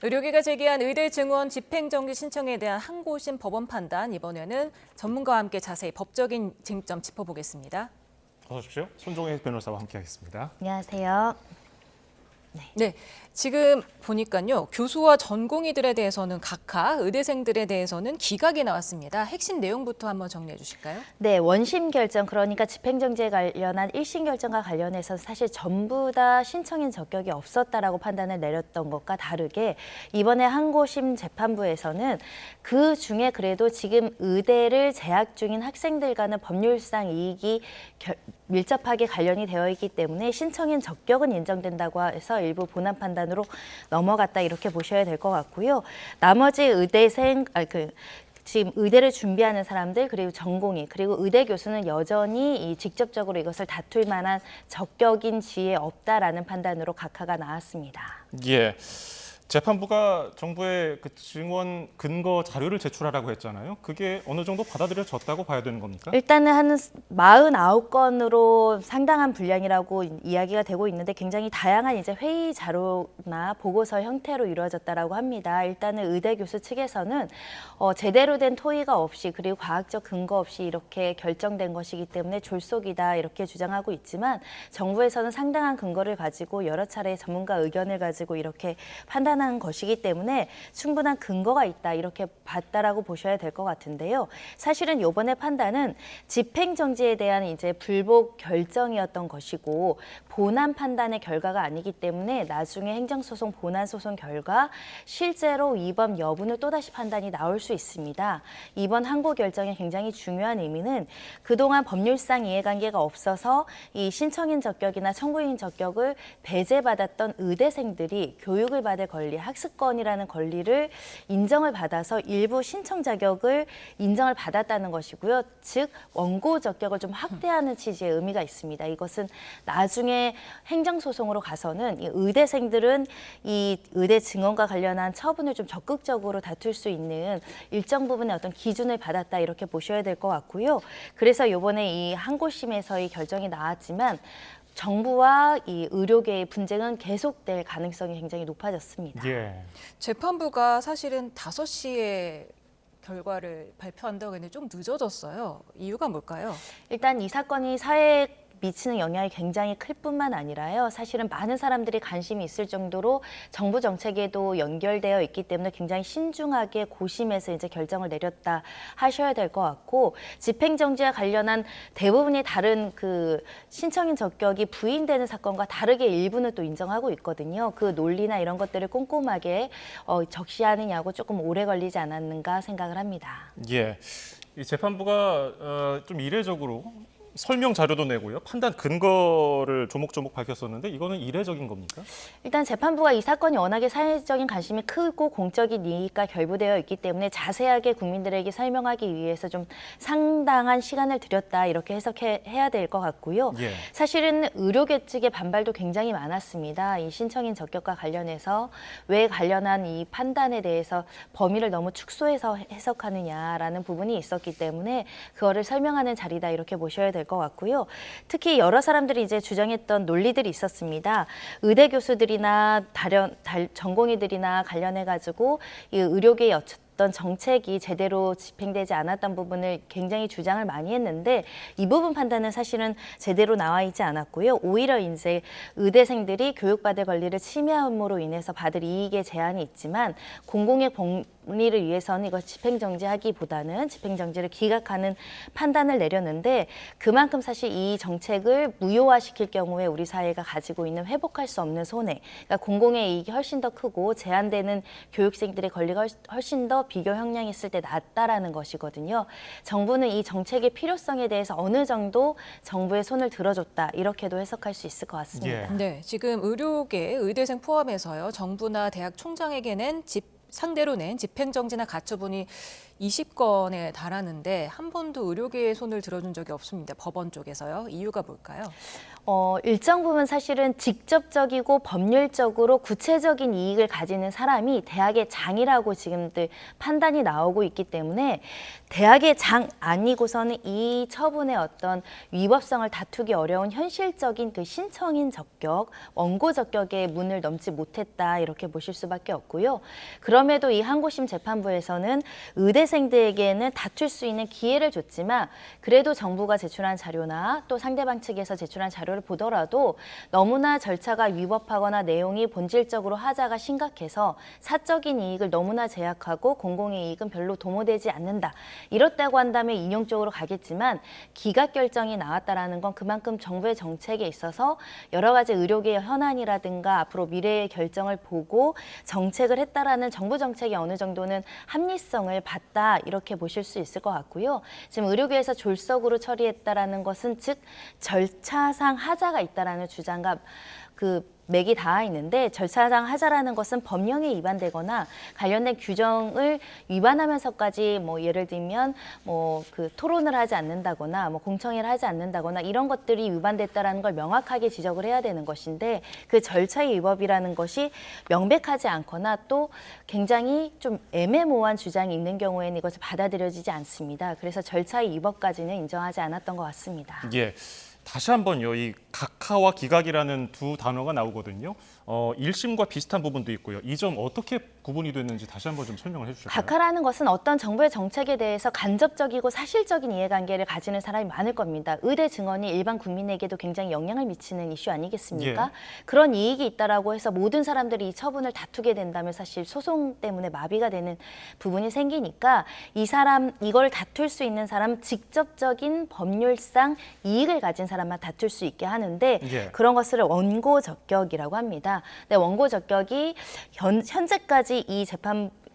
의료계가 제기한 의대 증원 집행정지 신청에 대한 항고심 법원 판단, 이번에는 전문가와 함께 자세히 법적인 쟁점 짚어보겠습니다. 어서 오십시오. 손종혜 변호사와 함께하겠습니다. 안녕하세요. 네, 지금 보니까요. 교수와 전공의들에 대해서는 각하, 의대생들에 대해서는 기각이 나왔습니다. 핵심 내용부터 한번 정리해 주실까요? 네, 원심 결정, 그러니까 집행정지에 관련한 1심 결정과 관련해서 사실 전부 다 신청인 적격이 없었다라고 판단을 내렸던 것과 다르게 이번에 항고심 재판부에서는 그 중에 그래도 지금 의대를 재학 중인 학생들과는 법률상 이익이 밀접하게 관련이 되어 있기 때문에 신청인 적격은 인정된다고 해서 일부 본안 판단으로 넘어갔다 이렇게 보셔야 될 것 같고요. 나머지 의대생, 지금 의대를 준비하는 사람들 그리고 전공의 그리고 의대 교수는 여전히 직접적으로 이것을 다툴 만한 적격인 지에 없다라는 판단으로 각하가 나왔습니다. 예. 재판부가 정부에 그 증언 근거 자료를 제출하라고 했잖아요. 그게 어느 정도 받아들여졌다고 봐야 되는 겁니까? 일단은 한 49건으로 상당한 분량이라고 이야기가 되고 있는데 굉장히 다양한 이제 회의 자료나 보고서 형태로 이루어졌다라고 합니다. 일단은 의대 교수 측에서는 제대로 된 토의가 없이 그리고 과학적 근거 없이 이렇게 결정된 것이기 때문에 졸속이다 이렇게 주장하고 있지만 정부에서는 상당한 근거를 가지고 여러 차례 전문가 의견을 가지고 이렇게 판단한 것이기 때문에 충분한 근거가 있다 이렇게 봤다라고 보셔야 될 것 같은데요. 사실은 이번에 판단은 집행정지에 대한 이제 불복 결정이었던 것이고 본안 판단의 결과가 아니기 때문에 나중에 행정소송 본안 소송 결과 실제로 위법 여부는 또다시 판단이 나올 수 있습니다. 이번 항고 결정의 굉장히 중요한 의미는 그동안 법률상 이해관계가 없어서 이 신청인 적격이나 청구인 적격을 배제받았던 의대생들이 교육을 받을 권리, 학습권이라는 권리를 인정을 받아서 일부 신청 자격을 인정을 받았다는 것이고요. 즉 원고 적격을 좀 확대하는 취지의 의미가 있습니다. 이것은 나중에 행정소송으로 가서는 이 의대생들은 이 의대 증언과 관련한 처분을 좀 적극적으로 다툴 수 있는 일정 부분의 어떤 기준을 받았다 이렇게 보셔야 될 것 같고요. 그래서 이번에 이 항고심에서의 결정이 나왔지만 정부와 이 의료계의 분쟁은 계속될 가능성이 굉장히 높아졌습니다. 예. 재판부가 사실은 5시에 결과를 발표한다고 했는데 좀 늦어졌어요. 이유가 뭘까요? 일단 이 사건이 사회에 미치는 영향이 굉장히 클 뿐만 아니라요. 사실은 많은 사람들이 관심이 있을 정도로 정부 정책에도 연결되어 있기 때문에 굉장히 신중하게 고심해서 이제 결정을 내렸다 하셔야 될 것 같고 집행정지와 관련한 대부분이 다른 그 신청인 적격이 부인되는 사건과 다르게 일부는 또 인정하고 있거든요. 그 논리나 이런 것들을 꼼꼼하게 적시하느냐고 조금 오래 걸리지 않았는가 생각을 합니다. 예. 이 재판부가 좀 이례적으로 설명 자료도 내고요. 판단 근거를 조목조목 밝혔었는데 이거는 이례적인 겁니까? 일단 재판부가 이 사건이 워낙에 사회적인 관심이 크고 공적인 이익과 결부되어 있기 때문에 자세하게 국민들에게 설명하기 위해서 좀 상당한 시간을 들였다 이렇게 해석해야 될 것 같고요. 예. 사실은 의료계 측의 반발도 굉장히 많았습니다. 이 신청인 적격과 관련해서 왜 관련한 이 판단에 대해서 범위를 너무 축소해서 해석하느냐라는 부분이 있었기 때문에 그거를 설명하는 자리다 이렇게 보셔야 될 것 같고요. 특히 여러 사람들이 이제 주장했던 논리들이 있었습니다. 의대 교수들이나 전공의들이나 관련해 가지고 이 의료계에 어떤 정책이 제대로 집행되지 않았던 부분을 굉장히 주장을 많이 했는데 이 부분 판단은 사실은 제대로 나와 있지 않았고요. 오히려 이제 의대생들이 교육받을 권리를 침해함으로 인해서 받을 이익에 제한이 있지만 공공의 공리를 위해서는 이걸 집행정지하기보다는 집행정지를 기각하는 판단을 내렸는데 그만큼 사실 이 정책을 무효화시킬 경우에 우리 사회가 가지고 있는 회복할 수 없는 손해, 그러니까 공공의 이익이 훨씬 더 크고 제한되는 교육생들의 권리가 훨씬 더 비교 형량했을 때 낮다라는 것이거든요. 정부는 이 정책의 필요성에 대해서 어느 정도 정부의 손을 들어줬다 이렇게도 해석할 수 있을 것 같습니다. 예. 네, 지금 의료계, 의대생 포함해서요. 정부나 대학 총장에게 상대로 낸 집행정지나 가처분이 20건에 달하는데 한 번도 의료계의 손을 들어준 적이 없습니다. 법원 쪽에서요. 이유가 뭘까요? 일정 부분 사실은 직접적이고 법률적으로 구체적인 이익을 가지는 사람이 대학의 장이라고 지금들 판단이 나오고 있기 때문에 대학의 장 아니고서는 이 처분의 어떤 위법성을 다투기 어려운 현실적인 그 신청인 적격, 원고 적격의 문을 넘지 못했다 이렇게 보실 수밖에 없고요. 그럼에도 이 항고심 재판부에서는 의대생들에게는 다툴 수 있는 기회를 줬지만 그래도 정부가 제출한 자료나 또 상대방 측에서 제출한 자료를 보더라도 너무나 절차가 위법하거나 내용이 본질적으로 하자가 심각해서 사적인 이익을 너무나 제약하고 공공의 이익은 별로 도모되지 않는다. 이렇다고 한다면 인용적으로 가겠지만 기각 결정이 나왔다라는 건 그만큼 정부의 정책에 있어서 여러 가지 의료계의 현안이라든가 앞으로 미래의 결정을 보고 정책을 했다라는 정부 정책이 어느 정도는 합리성을 봤다 이렇게 보실 수 있을 것 같고요. 지금 의료계에서 졸속으로 처리했다라는 것은 즉 절차상 하자가 있다라는 주장과 맥이 닿아 있는데 절차상 하자라는 것은 법령에 위반되거나 관련된 규정을 위반하면서까지 예를 들면 토론을 하지 않는다거나 공청회를 하지 않는다거나 이런 것들이 위반됐다라는 걸 명확하게 지적을 해야 되는 것인데 그 절차의 위법이라는 것이 명백하지 않거나 또 굉장히 좀 애매모호한 주장이 있는 경우에는 이것이 받아들여지지 않습니다. 그래서 절차의 위법까지는 인정하지 않았던 것 같습니다. 예. 다시 한번요. 이 각하와 기각이라는 두 단어가 나오거든요. 1심과 비슷한 부분도 있고요. 이 점 어떻게 구분이 됐는지 다시 한번 좀 설명을 해주실까요? 각하라는 것은 어떤 정부의 정책에 대해서 간접적이고 사실적인 이해관계를 가지는 사람이 많을 겁니다. 의대 증언이 일반 국민에게도 굉장히 영향을 미치는 이슈 아니겠습니까? 예. 그런 이익이 있다라고 해서 모든 사람들이 이 처분을 다투게 된다면 사실 소송 때문에 마비가 되는 부분이 생기니까 이걸 다툴 수 있는 사람, 직접적인 법률상 이익을 가진 사람만 다툴 수 있게 하는데 예. 그런 것을 원고 적격이라고 합니다. 근데 원고 적격이 현재까지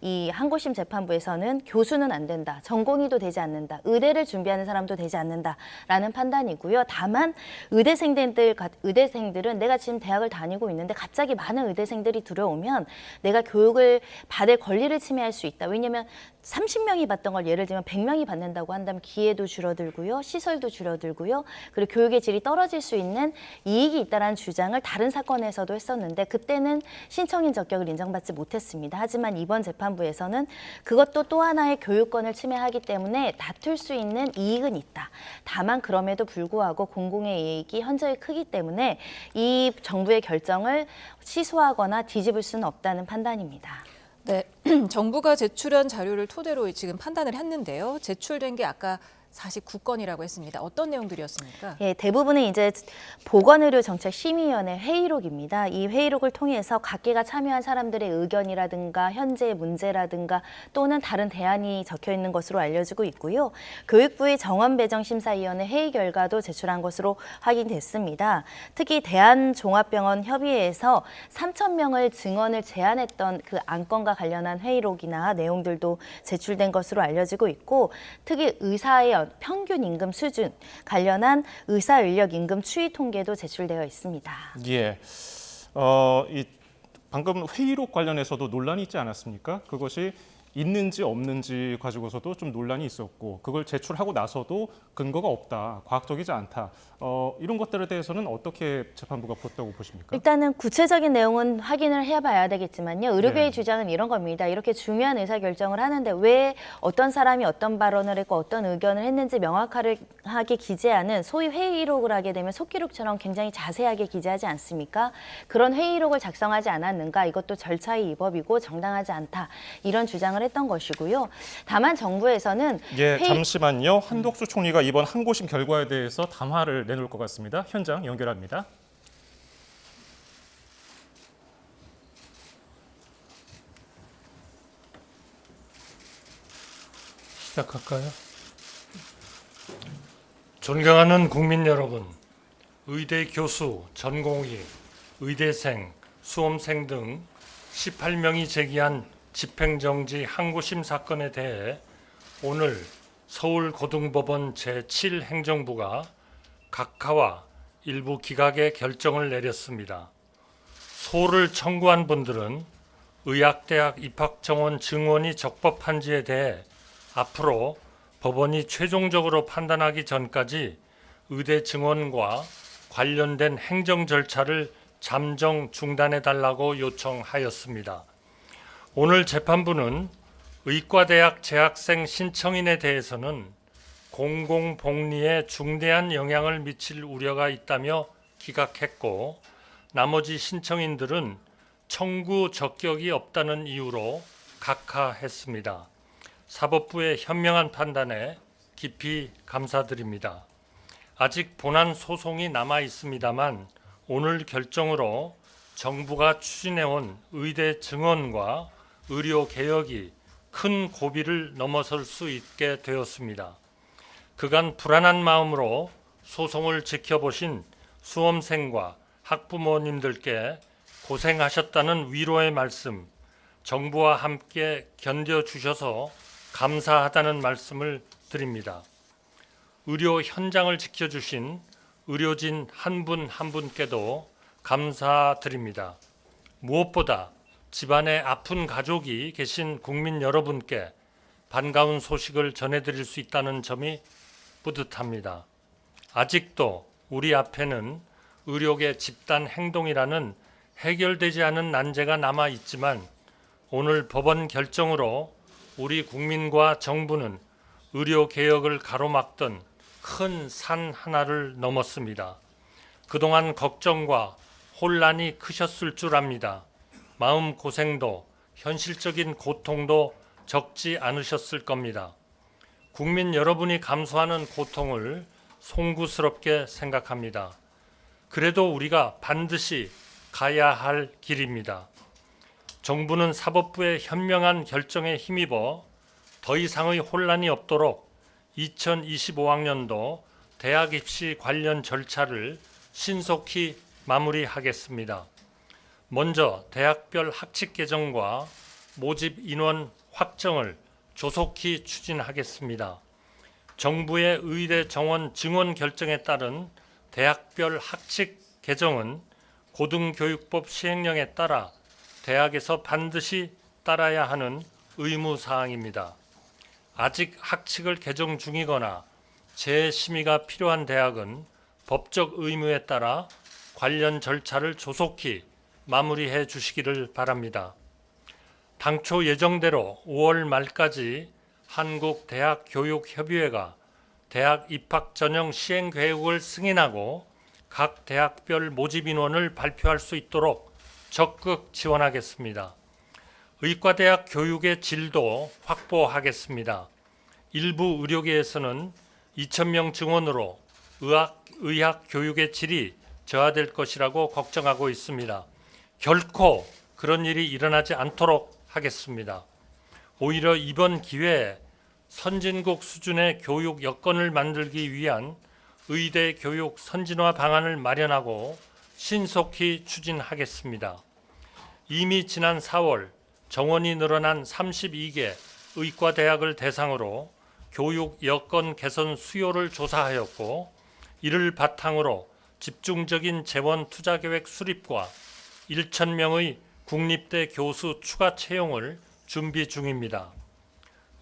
이 항고심 재판부에서는 교수는 안 된다, 전공의도 되지 않는다, 의대를 준비하는 사람도 되지 않는다라는 판단이고요. 다만 의대생들은 내가 지금 대학을 다니고 있는데 갑자기 많은 의대생들이 들어오면 내가 교육을 받을 권리를 침해할 수 있다. 왜냐하면 30명이 받던 걸 예를 들면 100명이 받는다고 한다면 기회도 줄어들고요, 시설도 줄어들고요, 그리고 교육의 질이 떨어질 수 있는 이익이 있다라는 주장을 다른 사건에서도 했었는데 그때는 신청인 적격을 인정받지 못했습니다. 하지만 이번 재판부에서는 그것도 또 하나의 교육권을 침해하기 때문에 다툴 수 있는 이익은 있다. 다만 그럼에도 불구하고 공공의 이익이 현저히 크기 때문에 이 정부의 결정을 취소하거나 뒤집을 수는 없다는 판단입니다. 네, 정부가 제출한 자료를 토대로 지금 판단을 했는데요. 제출된 게 아까 49건이라고 했습니다. 어떤 내용들이었습니까? 예, 대부분은 이제 보건의료정책심의위원회 회의록입니다. 이 회의록을 통해서 각계가 참여한 사람들의 의견이라든가 현재의 문제라든가 또는 다른 대안이 적혀 있는 것으로 알려지고 있고요. 교육부의 정원배정심사위원회 회의 결과도 제출한 것으로 확인됐습니다. 특히 대한종합병원 협의회에서 3,000명을 증언을 제안했던 그 안건과 관련한 회의록이나 내용들도 제출된 것으로 알려지고 있고 특히 의사의 평균 임금 수준 관련한 의사 인력 임금 추이 통계도 제출되어 있습니다. 예. 방금 회의록 관련해서도 논란이 있지 않았습니까? 그것이 있는지 없는지 가지고서도 좀 논란이 있었고 그걸 제출하고 나서도 근거가 없다, 과학적이지 않다. 이런 것들에 대해서는 어떻게 재판부가 봤다고 보십니까? 일단은 구체적인 내용은 확인을 해봐야 되겠지만요. 의료계의 네. 주장은 이런 겁니다. 이렇게 중요한 의사결정을 하는데 왜 어떤 사람이 어떤 발언을 했고 어떤 의견을 했는지 명확하게 기재하는 소위 회의록을 하게 되면 속기록처럼 굉장히 자세하게 기재하지 않습니까? 그런 회의록을 작성하지 않았는가? 이것도 절차의 위법이고 정당하지 않다. 이런 주장을 했던 것이고요. 다만 정부에서는 잠시만요. 한덕수 총리가 이번 항고심 결과에 대해서 담화를 내놓을 것 같습니다. 현장 연결합니다. 시작할까요? 존경하는 국민 여러분, 의대 교수, 전공의, 의대생, 수험생 등 18명이 제기한 집행정지 항고심 사건에 대해 오늘 서울고등법원 제7행정부가 각하와 일부 기각의 결정을 내렸습니다. 소를 청구한 분들은 의학대학 입학정원 증원이 적법한지에 대해 앞으로 법원이 최종적으로 판단하기 전까지 의대 증원과 관련된 행정 절차를 잠정 중단해 달라고 요청하였습니다. 오늘 재판부는 의과대학 재학생 신청인에 대해서는 공공복리에 중대한 영향을 미칠 우려가 있다며 기각했고, 나머지 신청인들은 청구 적격이 없다는 이유로 각하했습니다. 사법부의 현명한 판단에 깊이 감사드립니다. 아직 본안 소송이 남아 있습니다만 오늘 결정으로 정부가 추진해온 의대 증원과 의료 개혁이 큰 고비를 넘어설 수 있게 되었습니다. 그간 불안한 마음으로 소송을 지켜보신 수험생과 학부모님들께 고생하셨다는 위로의 말씀, 정부와 함께 견뎌주셔서 감사하다는 말씀을 드립니다. 의료 현장을 지켜주신 의료진 한 분 한 분께도 감사드립니다. 무엇보다 집안에 아픈 가족이 계신 국민 여러분께 반가운 소식을 전해드릴 수 있다는 점이 뿌듯합니다. 아직도 우리 앞에는 의료계 집단 행동이라는 해결되지 않은 난제가 남아 있지만 오늘 법원 결정으로 우리 국민과 정부는 의료 개혁을 가로막던 큰 산 하나를 넘었습니다. 그동안 걱정과 혼란이 크셨을 줄 압니다. 마음 고생도 현실적인 고통도 적지 않으셨을 겁니다. 국민 여러분이 감수하는 고통을 송구스럽게 생각합니다. 그래도 우리가 반드시 가야 할 길입니다. 정부는 사법부의 현명한 결정에 힘입어 더 이상의 혼란이 없도록 2025학년도 대학 입시 관련 절차를 신속히 마무리하겠습니다. 먼저 대학별 학칙 개정과 모집 인원 확정을 조속히 추진하겠습니다. 정부의 의대 정원 증원 결정에 따른 대학별 학칙 개정은 고등교육법 시행령에 따라 대학에서 반드시 따라야 하는 의무사항입니다. 아직 학칙을 개정 중이거나 재심의가 필요한 대학은 법적 의무에 따라 관련 절차를 조속히 마무리해 주시기를 바랍니다. 당초 예정대로 5월 말까지 한국대학교육협의회가 대학 입학 전형 시행 계획을 승인하고 각 대학별 모집 인원을 발표할 수 있도록 적극 지원하겠습니다. 의과대학 교육의 질도 확보하겠습니다. 일부 의료계에서는 2,000명 증원으로 의학 교육의 질이 저하될 것이라고 걱정하고 있습니다. 결코 그런 일이 일어나지 않도록 하겠습니다. 오히려 이번 기회에 선진국 수준의 교육 여건을 만들기 위한 의대 교육 선진화 방안을 마련하고 신속히 추진하겠습니다. 이미 지난 4월 정원이 늘어난 32개 의과대학을 대상으로 교육 여건 개선 수요를 조사하였고, 이를 바탕으로 집중적인 재원 투자 계획 수립과 1,000명의 국립대 교수 추가 채용을 준비 중입니다.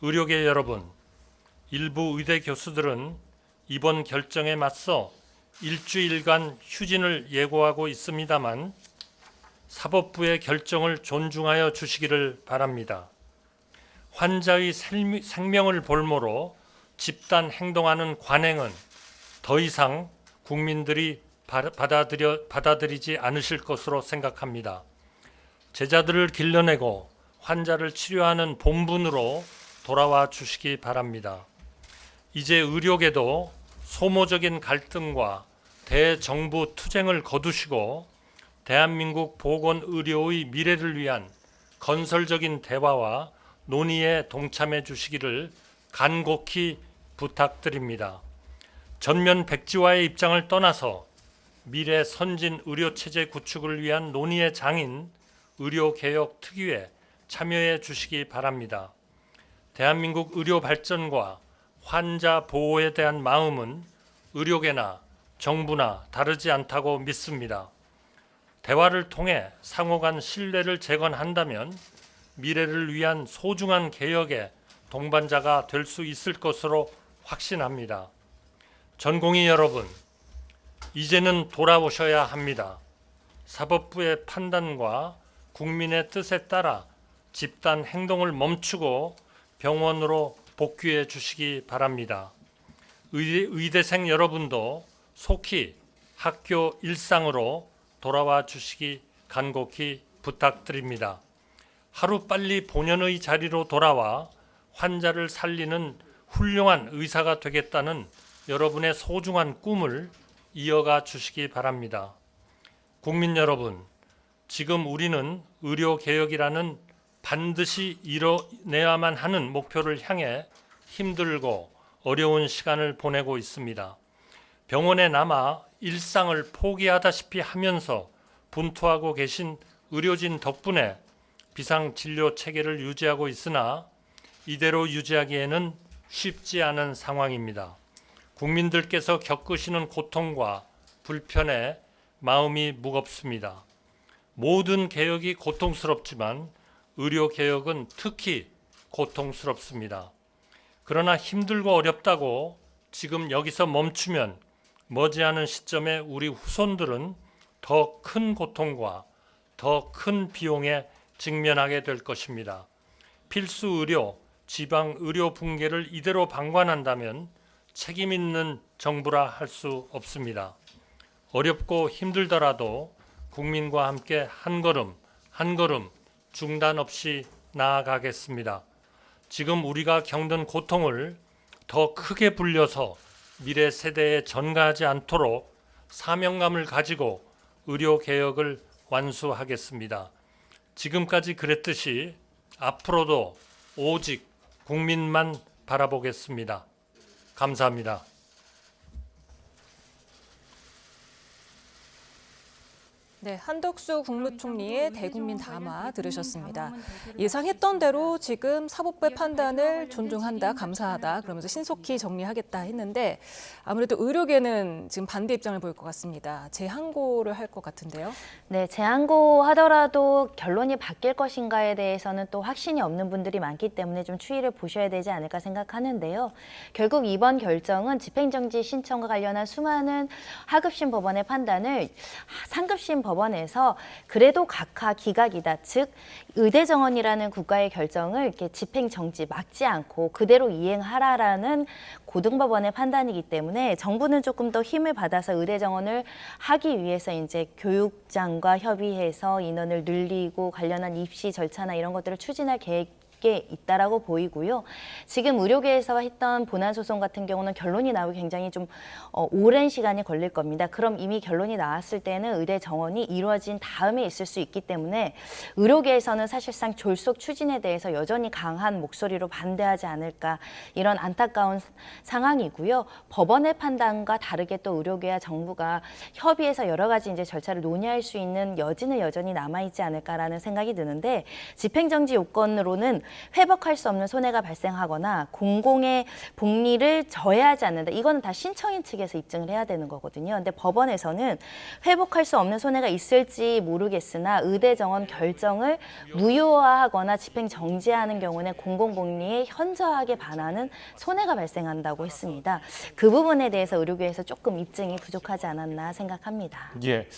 의료계 여러분, 일부 의대 교수들은 이번 결정에 맞서 일주일간 휴진을 예고하고 있습니다만 사법부의 결정을 존중하여 주시기를 바랍니다. 환자의 생명을 볼모로 집단 행동하는 관행은 더 이상 국민들이 받아들이지 않으실 것으로 생각합니다. 제자들을 길러내고 환자를 치료하는 본분으로 돌아와 주시기 바랍니다. 이제 의료계도 소모적인 갈등과 대정부 투쟁을 거두시고 대한민국 보건의료의 미래를 위한 건설적인 대화와 논의에 동참해 주시기를 간곡히 부탁드립니다. 전면 백지화의 입장을 떠나서 미래 선진 의료체제 구축을 위한 논의의 장인 의료개혁특위에 참여해 주시기 바랍니다. 대한민국 의료 발전과 환자 보호에 대한 마음은 의료계나 정부나 다르지 않다고 믿습니다. 대화를 통해 상호 간 신뢰를 재건한다면 미래를 위한 소중한 개혁에 동반자가 될 수 있을 것으로 확신합니다. 전공의 여러분, 이제는 돌아오셔야 합니다. 사법부의 판단과 국민의 뜻에 따라 집단 행동을 멈추고 병원으로 복귀해 주시기 바랍니다. 의대생 여러분도 속히 학교 일상으로 돌아와 주시기 간곡히 부탁드립니다. 하루빨리 본연의 자리로 돌아와 환자를 살리는 훌륭한 의사가 되겠다는 여러분의 소중한 꿈을 이어가 주시기 바랍니다. 국민 여러분, 지금 우리는 의료개혁이라는 반드시 이뤄내야만 하는 목표를 향해 힘들고 어려운 시간을 보내고 있습니다. 병원에 남아 일상을 포기하다시피 하면서 분투하고 계신 의료진 덕분에 비상진료 체계를 유지하고 있으나 이대로 유지하기에는 쉽지 않은 상황입니다. 국민들께서 겪으시는 고통과 불편에 마음이 무겁습니다. 모든 개혁이 고통스럽지만 의료개혁은 특히 고통스럽습니다. 그러나 힘들고 어렵다고 지금 여기서 멈추면 머지않은 시점에 우리 후손들은 더 큰 고통과 더 큰 비용에 직면하게 될 것입니다. 필수 의료, 지방 의료 붕괴를 이대로 방관한다면 책임 있는 정부라 할 수 없습니다. 어렵고 힘들더라도 국민과 함께 한 걸음 한 걸음 중단 없이 나아가겠습니다. 지금 우리가 겪는 고통을 더 크게 불려서 미래 세대에 전가하지 않도록 사명감을 가지고 의료개혁을 완수하겠습니다. 지금까지 그랬듯이 앞으로도 오직 국민만 바라보겠습니다. 감사합니다. 네, 한덕수 국무총리의 대국민 담화 들으셨습니다. 예상했던 대로 지금 사법부의 판단을 존중한다, 감사하다 그러면서 신속히 정리하겠다 했는데 아무래도 의료계는 지금 반대 입장을 보일 것 같습니다. 재항고를 할 것 같은데요. 네, 재항고 하더라도 결론이 바뀔 것인가에 대해서는 또 확신이 없는 분들이 많기 때문에 좀 추이를 보셔야 되지 않을까 생각하는데요. 결국 이번 결정은 집행정지 신청과 관련한 수많은 하급심 법원의 판단을 상급심 법원에서 그래도 각하 기각이다. 즉 의대정원이라는 국가의 결정을 이렇게 집행정지 막지 않고 그대로 이행하라라는 고등법원의 판단이기 때문에 정부는 조금 더 힘을 받아서 의대정원을 하기 위해서 이제 교육장과 협의해서 인원을 늘리고 관련한 입시 절차나 이런 것들을 추진할 계획 게 있다라고 보이고요. 지금 의료계에서 했던 본안 소송 같은 경우는 결론이 나오기 굉장히 좀 오랜 시간이 걸릴 겁니다. 그럼 이미 결론이 나왔을 때는 의대 정원이 이루어진 다음에 있을 수 있기 때문에 의료계에서는 사실상 졸속 추진에 대해서 여전히 강한 목소리로 반대하지 않을까 이런 안타까운 상황이고요. 법원의 판단과 다르게 또 의료계와 정부가 협의해서 여러 가지 이제 절차를 논의할 수 있는 여지는 여전히 남아 있지 않을까라는 생각이 드는데 집행정지 요건으로는 회복할 수 없는 손해가 발생하거나 공공의 복리를 저해하지 않는다. 이거는 다 신청인 측에서 입증을 해야 되는 거거든요. 근데 법원에서는 회복할 수 없는 손해가 있을지 모르겠으나 의대 정원 결정을 무효화하거나 집행 정지하는 경우는 공공복리에 현저하게 반하는 손해가 발생한다고 했습니다. 그 부분에 대해서 의료계에서 조금 입증이 부족하지 않았나 생각합니다. 예.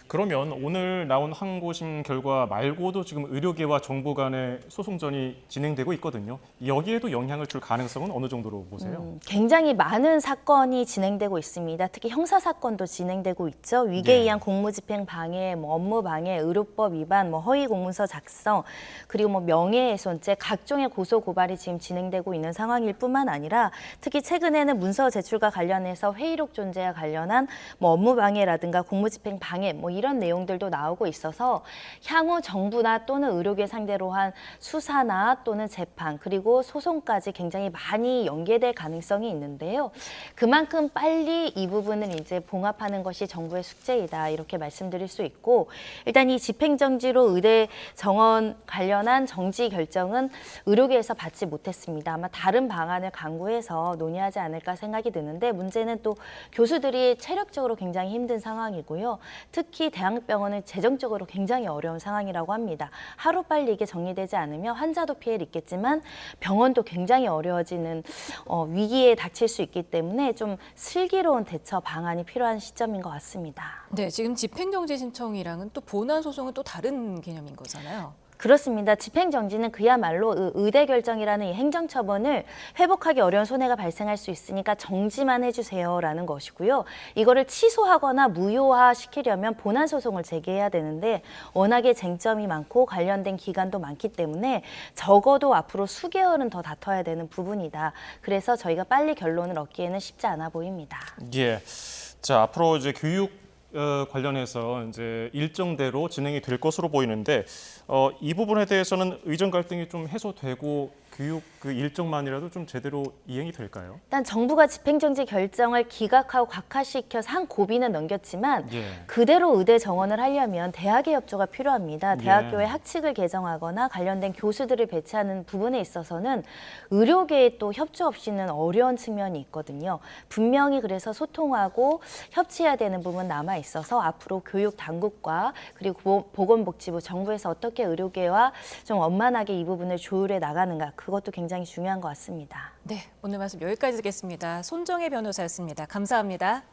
그러면 오늘 나온 항고심 결과 말고도 지금 의료계와 정부 간의 소송전이 진행되고 있거든요. 여기에도 영향을 줄 가능성은 어느 정도로 보세요? 굉장히 많은 사건이 진행되고 있습니다. 특히 형사 사건도 진행되고 있죠. 위계에 의한 공무집행 방해, 업무 방해, 의료법 위반, 허위 공문서 작성, 그리고 명예훼손죄 각종의 고소 고발이 지금 진행되고 있는 상황일 뿐만 아니라 특히 최근에는 문서 제출과 관련해서 회의록 존재와 관련한 업무 방해라든가 공무집행 방해 이런 내용들도 나오고 있어서 향후 정부나 또는 의료계 상대로 한 수사나 또는 재판 그리고 소송까지 굉장히 많이 연계될 가능성이 있는데요. 그만큼 빨리 이 부분을 이제 봉합하는 것이 정부의 숙제이다 이렇게 말씀드릴 수 있고 일단 이 집행정지로 의대 정원 관련한 정지 결정은 의료계에서 받지 못했습니다. 아마 다른 방안을 강구해서 논의하지 않을까 생각이 드는데 문제는 또 교수들이 체력적으로 굉장히 힘든 상황이고요. 특히 대학병원은 재정적으로 굉장히 어려운 상황이라고 합니다. 하루빨리 이게 정리되지 않으면 환자도 피해 피해를 입겠지만 병원도 굉장히 어려워지는 위기에 닥칠 수 있기 때문에 좀 슬기로운 대처 방안이 필요한 시점인 것 같습니다. 네, 지금 집행정지 신청이랑은 또 본안 소송은 또 다른 개념인 거잖아요. 그렇습니다. 집행정지는 그야말로 의대 결정이라는 이 행정처분을 회복하기 어려운 손해가 발생할 수 있으니까 정지만 해주세요라는 것이고요. 이거를 취소하거나 무효화시키려면 본안 소송을 제기해야 되는데 워낙에 쟁점이 많고 관련된 기간도 많기 때문에 적어도 앞으로 수개월은 더 다퉈야 되는 부분이다. 그래서 저희가 빨리 결론을 얻기에는 쉽지 않아 보입니다. 예. 자, 앞으로 이제 교육 관련해서 이제 일정대로 진행이 될 것으로 보이는데 이 부분에 대해서는 의정 갈등이 좀 해소되고 교육 그 일정만이라도 좀 제대로 이행이 될까요? 일단 정부가 집행정지 결정을 기각하고 각하시켜서 한 고비는 넘겼지만 예. 그대로 의대 정원을 하려면 대학의 협조가 필요합니다. 대학교의 예. 학칙을 개정하거나 관련된 교수들을 배치하는 부분에 있어서는 의료계의 또 협조 없이는 어려운 측면이 있거든요. 분명히 그래서 소통하고 협치해야 되는 부분 남아 있어서 앞으로 교육 당국과 그리고 보건복지부, 정부에서 어떻게 의료계와 좀 원만하게 이 부분을 조율해 나가는가 그것도 굉장히 중요한 것 같습니다. 네, 오늘 말씀 여기까지 듣겠습니다. 손정혜 변호사였습니다. 감사합니다.